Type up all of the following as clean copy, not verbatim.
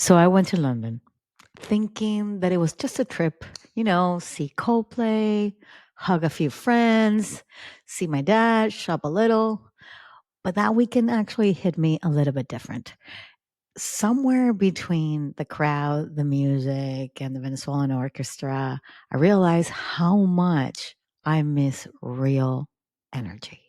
So I went to London thinking that it was just a trip, see Coldplay, hug a few friends, see my dad, shop a little. But that weekend actually hit me a little bit different. Somewhere between the crowd, the music, and the Venezuelan orchestra, I realized how much I miss real energy.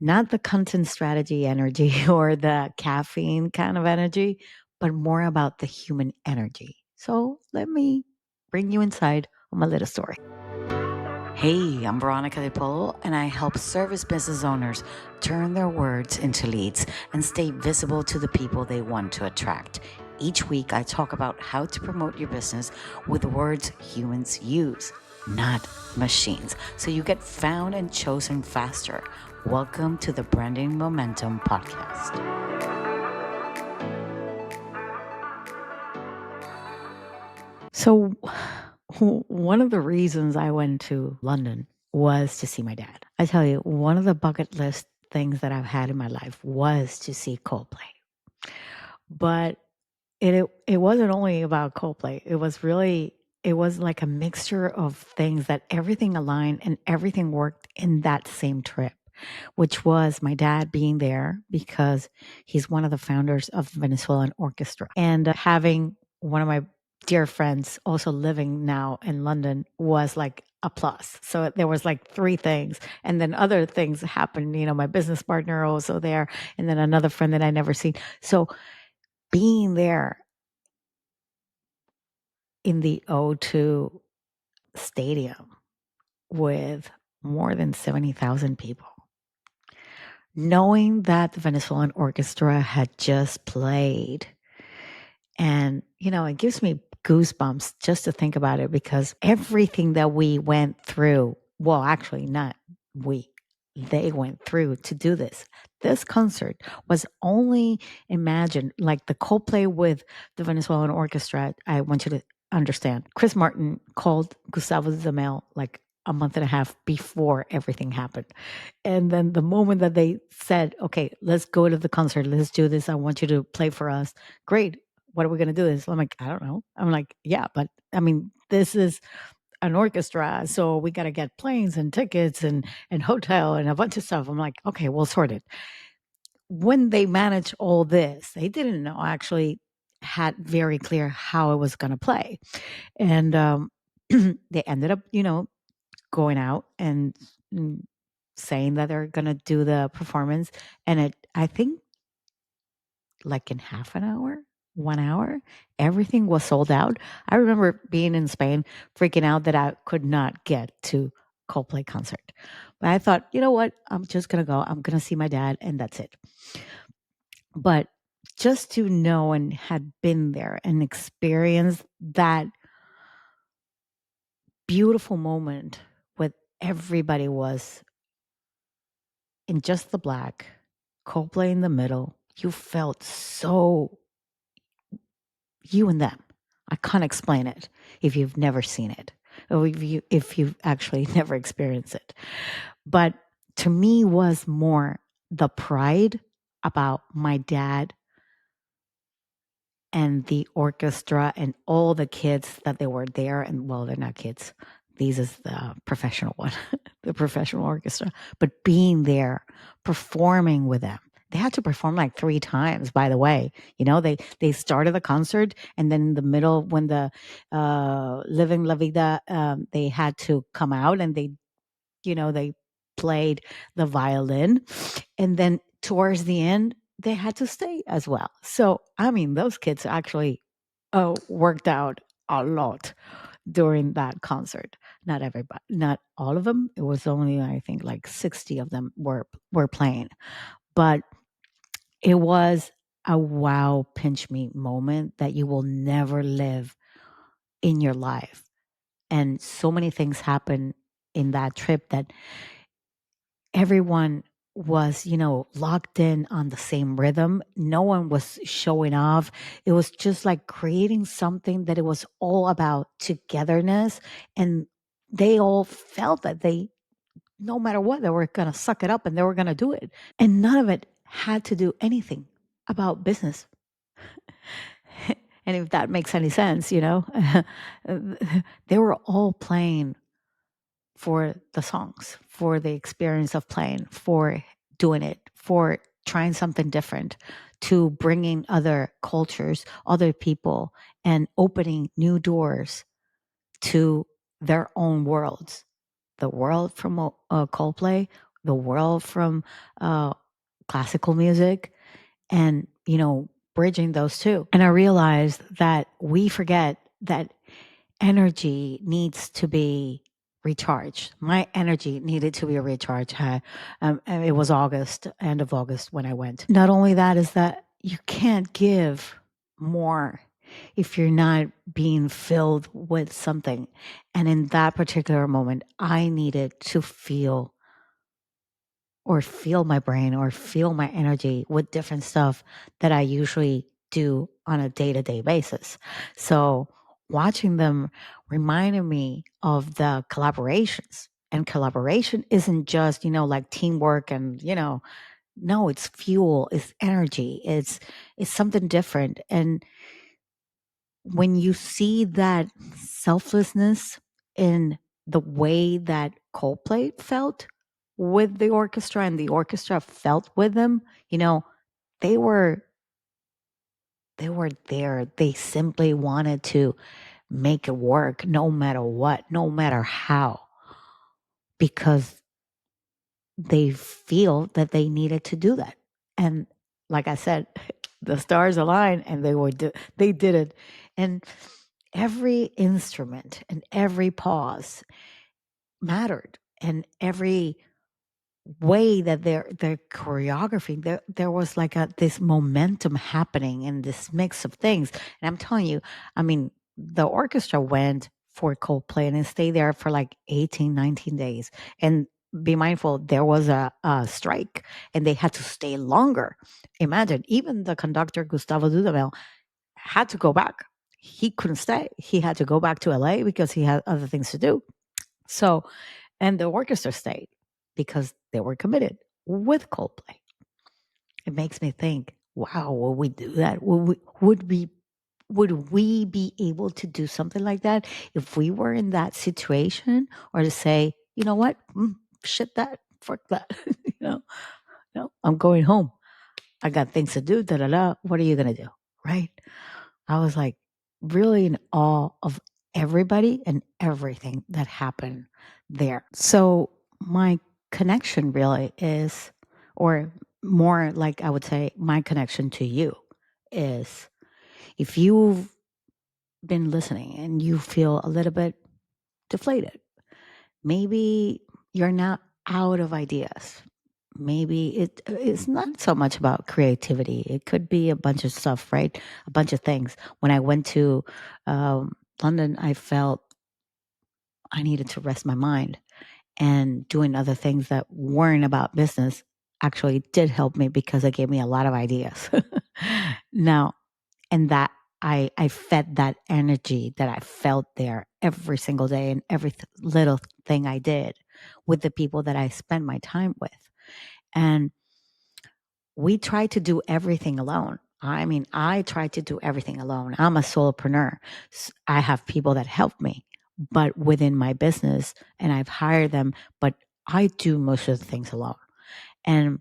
Not the content strategy energy or the caffeine kind of energy, but more about the human energy. So let me bring you inside on my little story. Hey, I'm Veronica Di Polo, and I help service business owners turn their words into leads and stay visible to the people they want to attract. Each week, I talk about how to promote your business with the words humans use, not machines, so you get found and chosen faster. Welcome to the Branding Momentum Podcast. So, one of the reasons I went to London was to see my dad. I tell you, one of the bucket list things that I've had in my life was to see Coldplay. But it wasn't only about Coldplay. It was like a mixture of things that everything aligned and everything worked in that same trip, which was my dad being there because he's one of the founders of the Venezuelan orchestra, and having one of my dear friends also living now in London was like a plus. So there was like three things, and then other things happened. My business partner also there, and then another friend that I never seen. So being there in the O2 stadium with more than 70,000 people, knowing that the Venezuelan orchestra had just played. And, it gives me goosebumps just to think about it because everything that we went through, well, actually, not we, they went through to do this. This concert was only imagined like the Coldplay with the Venezuelan orchestra. I want you to understand. Chris Martin called Gustavo Zamel like a month and a half before everything happened. And then the moment that they said, okay, let's go to the concert, let's do this. I want you to play for us. Great. What are we going to do this? I'm like, I don't know. I'm like, yeah, but I mean, this is an orchestra. So we got to get planes and tickets and hotel and a bunch of stuff. I'm like, okay, we'll sort it. When they managed all this, they didn't know actually had very clear how it was going to play. And they ended up, going out and saying that they're going to do the performance. And I think like in half an hour, 1 hour, everything was sold out. I remember being in Spain, freaking out that I could not get to Coldplay concert. But I thought, you know what? I'm just going to go. I'm going to see my dad and that's it. But just to know and had been there and experienced that beautiful moment with everybody was in just the black, Coldplay in the middle, you felt so you and them. I can't explain it if you've never seen it or if you've actually never experienced it. But to me was more the pride about my dad and the orchestra and all the kids that they were there. And well, they're not kids. These is the professional one, the professional orchestra. But being there, performing with them. They had to perform like 3 times, by the way. They started the concert and then in the middle when the Living La Vida, they had to come out and they played the violin. And then towards the end, they had to stay as well. So, I mean, those kids actually worked out a lot during that concert. Not everybody, not all of them. It was only, I think, like 60 of them were playing. But it was a wow pinch me moment that you will never live in your life. And so many things happen in that trip that everyone was, locked in on the same rhythm. No one was showing off. It was just like creating something that it was all about togetherness. And they all felt that no matter what, they were going to suck it up and they were going to do it. And none of it had to do anything about business. And if that makes any sense, they were all playing for the songs, for the experience of playing, for doing it, for trying something different, to bringing other cultures, other people, and opening new doors to their own worlds. The world from Coldplay, the world from uh, classical music, and, bridging those two. And I realized that we forget that energy needs to be recharged. My energy needed to be recharged. And it was August, end of August when I went. Not only that, is that you can't give more if you're not being filled with something. And in that particular moment, I needed to feel my brain or feel my energy with different stuff that I usually do on a day-to-day basis. So watching them reminded me of the collaborations. And collaboration isn't just, like teamwork and, no, it's fuel, it's energy, it's something different. And when you see that selflessness in the way that Coldplay felt with the orchestra and the orchestra felt with them, they were they were there. They simply wanted to make it work no matter what, no matter how, because they feel that they needed to do that. And like I said, the stars aligned and they did it. And every instrument and every pause mattered, and every way that their choreography, there was like this momentum happening in this mix of things. And I'm telling you, I mean, the orchestra went for Coldplay and it stayed there for like 18, 19 days. And be mindful, there was a strike and they had to stay longer. Imagine, even the conductor, Gustavo Dudamel, had to go back. He couldn't stay. He had to go back to LA because he had other things to do. So, and the orchestra stayed because they were committed with Coldplay. It makes me think, wow, would we do that? Would we be able to do something like that if we were in that situation, or to say, you know what, shit that, fuck that, no, I'm going home. I got things to do. Da da da. What are you gonna do, right? I was like really in awe of everybody and everything that happened there. So my connection really is, or more like I would say, my connection to you is, if you've been listening and you feel a little bit deflated, maybe you're not out of ideas. Maybe it's not so much about creativity. It could be a bunch of stuff, right? A bunch of things. When I went to London, I felt I needed to rest my mind, and doing other things that weren't about business actually did help me because it gave me a lot of ideas. Now, and that I fed that energy that I felt there every single day, and every little thing I did with the people that I spent my time with. And we try to do everything alone. I mean, I try to do everything alone. I'm a solopreneur. I have people that help me, but within my business, and I've hired them, but I do most of the things alone. And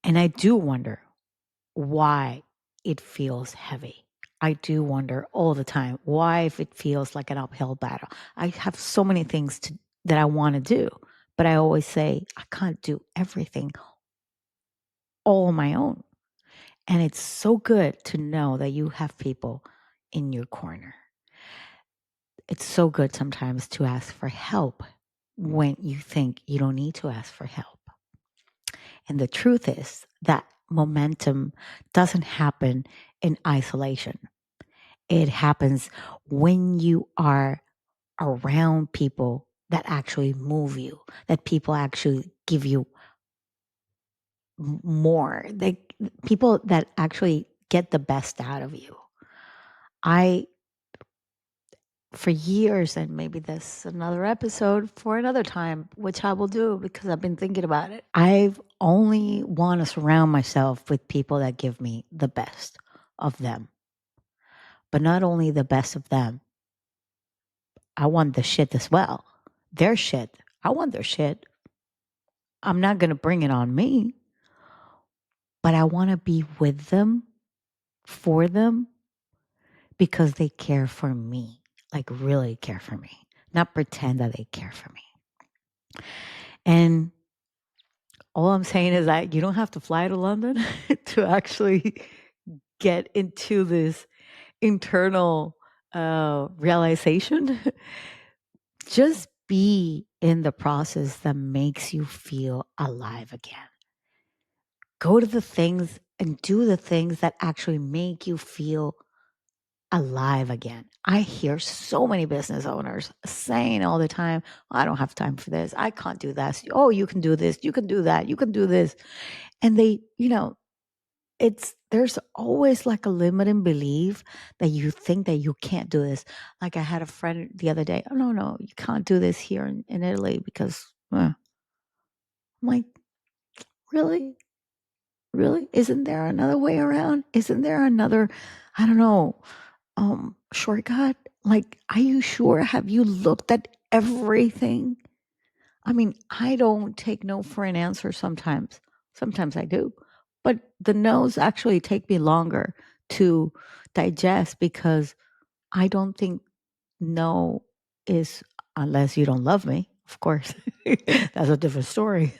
I do wonder why it feels heavy. I do wonder all the time why, if it feels like an uphill battle. I have so many things that I want to do, but I always say I can't do everything all on my own. And it's so good to know that you have people in your corner. It's so good sometimes to ask for help when you think you don't need to ask for help. And the truth is that momentum doesn't happen in isolation. It happens when you are around people that actually move you, that people actually give you more, people that actually get the best out of you. I For years, and maybe this another episode for another time, which I will do because I've been thinking about it. I've only want to surround myself with people that give me the best of them. but not only the best of them, I want the shit as well. Their shit. I want their shit. I'm not going to bring it on me, but I want to be with them, for them, because they care for me, like really care for me, not pretend that they care for me. And all I'm saying is that you don't have to fly to London to actually get into this internal realization. Just be in the process that makes you feel alive again. Go to the things and do the things that actually make you feel alive again. I hear so many business owners saying all the time, I don't have time for this. I can't do that. Oh, you can do this. You can do that. You can do this. And they, there's always like a limiting belief that you think that you can't do this. Like I had a friend the other day, oh, no, you can't do this here in Italy because I'm like, really? Really? Isn't there another way around? Isn't there another, I don't know, shortcut? Like, are you sure? Have you looked at everything? I mean, I don't take no for an answer sometimes. Sometimes I do. But the no's actually take me longer to digest because I don't think no is unless you don't love me, of course. That's a different story.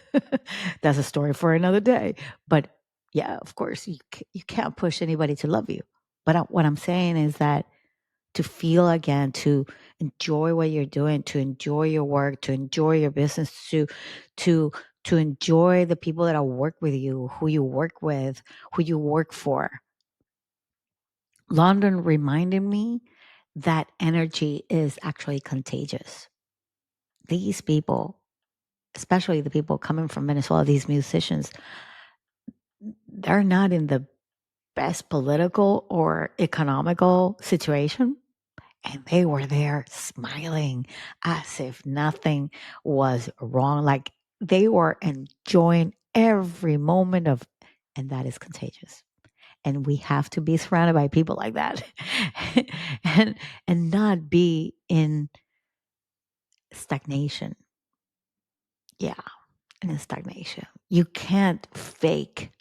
That's a story for another day. But yeah, of course, you can't push anybody to love you. But what I'm saying is that to feel again, to enjoy what you're doing, to enjoy your work, to enjoy your business, to to enjoy the people that work with you, who you work with, who you work for. London reminded me that energy is actually contagious. These people, especially the people coming from Venezuela, these musicians, they're not in the best political or economical situation. And they were there smiling as if nothing was wrong. Like they were enjoying every moment of, and that is contagious. And we have to be surrounded by people like that and and not be in stagnation. Yeah, in stagnation. You can't fake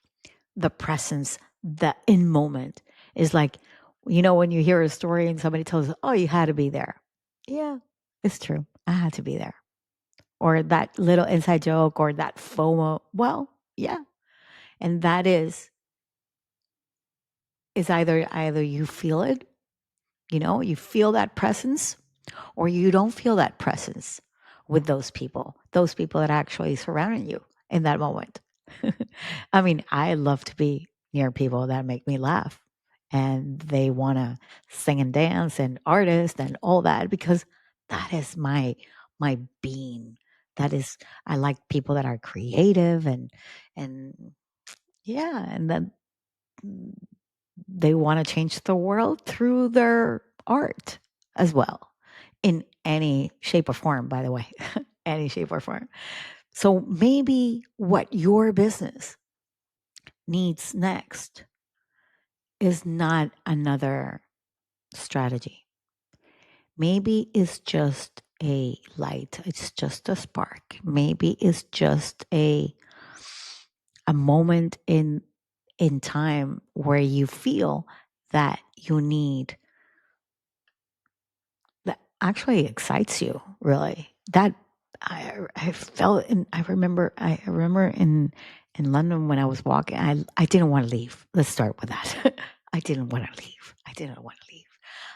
the presence, the in moment. Is like, when you hear a story and somebody tells you, oh, you had to be there. Yeah, it's true. I had to be there. Or that little inside joke or that FOMO. Well, yeah. And that is either you feel it, you feel that presence, or you don't feel that presence with those people that actually surrounding you in that moment. I mean, I love to be near people that make me laugh and they want to sing and dance and artist and all that because that is my being. That is, I like people that are creative and yeah, and then they want to change the world through their art as well, in any shape or form, by the way, any shape or form. So maybe what your business needs next is not another strategy. Maybe it's just a light, it's just a spark. Maybe it's just a moment in time where you feel that you need that actually excites you, really. That I felt and I remember in London when I was walking, I didn't want to leave. Let's start with that. I didn't want to leave. I didn't want to leave.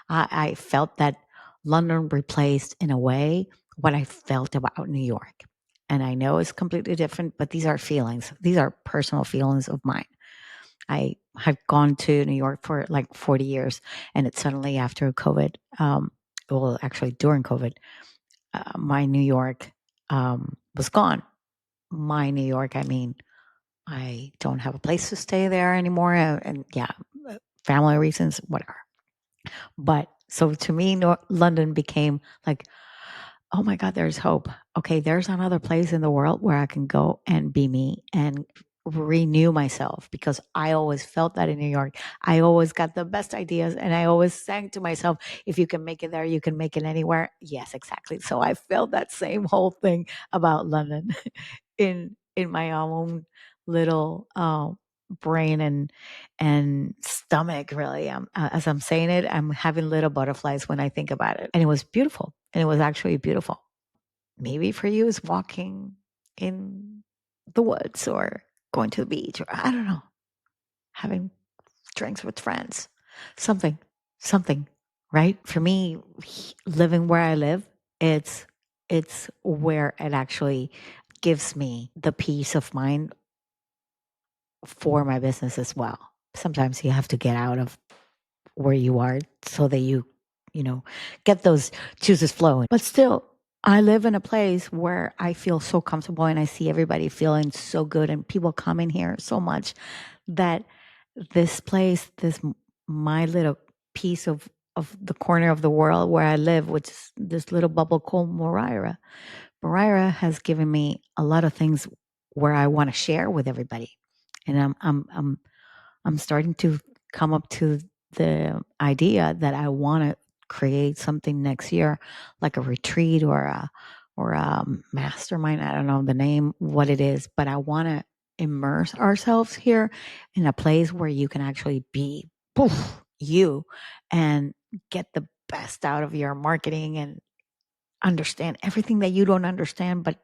I felt that London replaced in a way what I felt about New York. And I know it's completely different, but these are feelings. These are personal feelings of mine. I have gone to New York for like 40 years, and it's suddenly after COVID, well, actually during COVID, my New York was gone. My New York, I mean, I don't have a place to stay there anymore. And yeah, family reasons, whatever. But so to me, London became like, oh my God, there's hope. Okay, there's another place in the world where I can go and be me and renew myself because I always felt that in New York. I always got the best ideas and I always sang to myself, if you can make it there, you can make it anywhere. Yes, exactly. So I felt that same whole thing about London in my own little brain and stomach really. As I'm saying it, I'm having little butterflies when I think about it. And it was beautiful. And it was actually beautiful. Maybe for you is walking in the woods or going to the beach or I don't know, having drinks with friends. Something, something, right? For me, living where I live, it's it's where it actually gives me the peace of mind for my business as well. Sometimes you have to get out of where you are so that you know, get those juices flowing. But still, I live in a place where I feel so comfortable and I see everybody feeling so good and people coming here so much that this place, my little piece of the corner of the world where I live, which is this little bubble called Moraira. Moraira has given me a lot of things where I want to share with everybody. And I'm starting to come up to the idea that I want to create something next year, like a retreat or a mastermind. I don't know the name, what it is, but I want to immerse ourselves here in a place where you can actually be poof, you and get the best out of your marketing and understand everything that you don't understand, but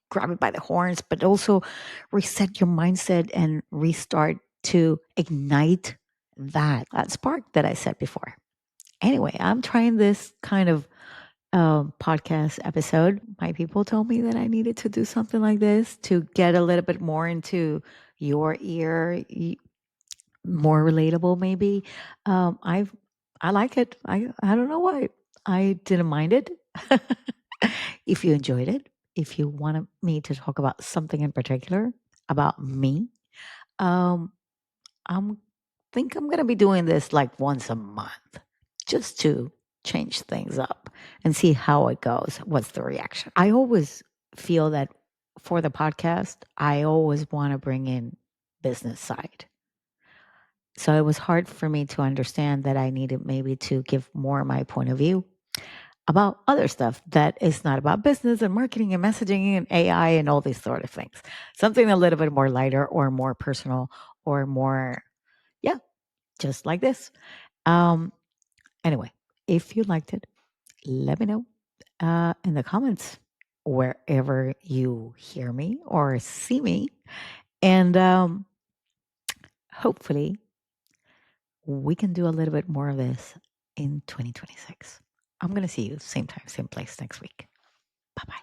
grab it by the horns, but also reset your mindset and restart to ignite that spark that I said before. Anyway, I'm trying this kind of podcast episode. My people told me that I needed to do something like this to get a little bit more into your ear, more relatable, maybe. I like it. I don't know why. I didn't mind it. If you enjoyed it, if you wanted me to talk about something in particular about me, um, I'm think I'm gonna be doing this like once a month, just to change things up and see how it goes. What's the reaction? I always feel that for the podcast, I always want to bring in business side. So it was hard for me to understand that I needed maybe to give more my point of view about other stuff that is not about business and marketing and messaging and AI and all these sort of things. Something a little bit more lighter or more personal or more, yeah, just like this. Um, anyway, if you liked it, let me know in the comments wherever you hear me or see me. And hopefully, we can do a little bit more of this in 2026. I'm going to see you same time, same place next week. Bye bye.